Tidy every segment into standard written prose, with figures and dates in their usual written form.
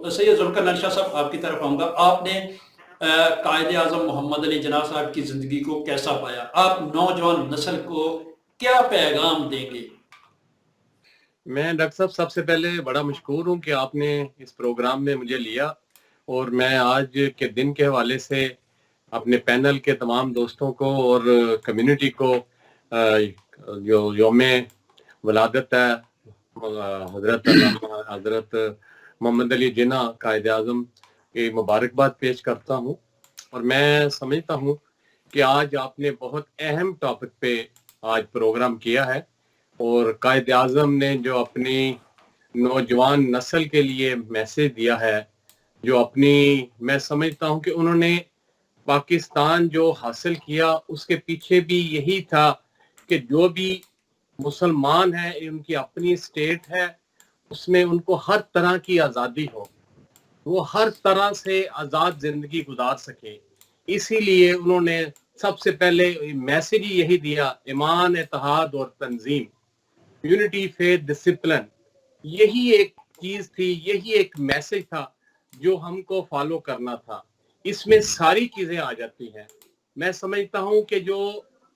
तो सैयद जुल्फिकार शाह साहब आपकी तरफ आऊँगा। आपने कायदे आज़म मोहम्मद अली जिन्ना साहब की ज़िंदगी को कैसा पाया? आप नौजवान नस्ल को क्या पैगाम देंगे? मैं डॉक्टर साहब सबसे पहले बड़ा मशकूर हूँ कि आपने इस प्रोग्राम में मुझे लिया, और मैं आज के दिन के हवाले से अपने पैनल के तमाम दोस्तों को और कम्युनिटी को जो यौम वलादत है हजरत मोहम्मद अली जिन्ना कायदे आज़म की मुबारकबाद पेश करता हूँ। और मैं समझता हूँ कि आज आपने बहुत अहम टॉपिक पे आज प्रोग्राम किया है, और कायदे आज़म ने जो अपनी नौजवान नस्ल के लिए मैसेज दिया है, जो अपनी, मैं समझता हूँ कि उन्होंने पाकिस्तान जो हासिल किया उसके पीछे भी यही था कि जो भी मुसलमान है, उनकी अपनी स्टेट है, उसमें उनको हर तरह की आज़ादी हो, वो हर तरह से आज़ाद जिंदगी गुजार सके। इसीलिए उन्होंने सबसे पहले मैसेज ही यही दिया, ईमान, इत्तेहाद और तंजीम, यूनिटी, फेथ, डिसिप्लिन। यही एक चीज थी, यही एक मैसेज था जो हमको फॉलो करना था। इसमें सारी चीजें आ जाती हैं। मैं समझता हूं कि जो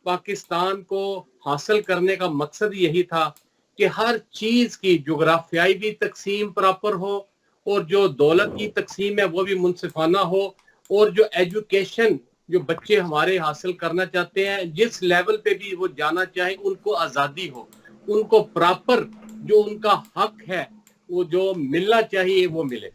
पाकिस्तान को हासिल करने का मकसद यही था कि हर चीज की जोग्राफियाई भी तकसीम प्रॉपर हो, और जो दौलत की तकसीम है वो भी मुनसिफाना हो, और जो एजुकेशन जो बच्चे हमारे हासिल करना चाहते हैं, जिस लेवल पे भी वो जाना चाहे, उनको आज़ादी हो, उनको प्रॉपर जो उनका हक है वो जो मिलना चाहिए वो मिले।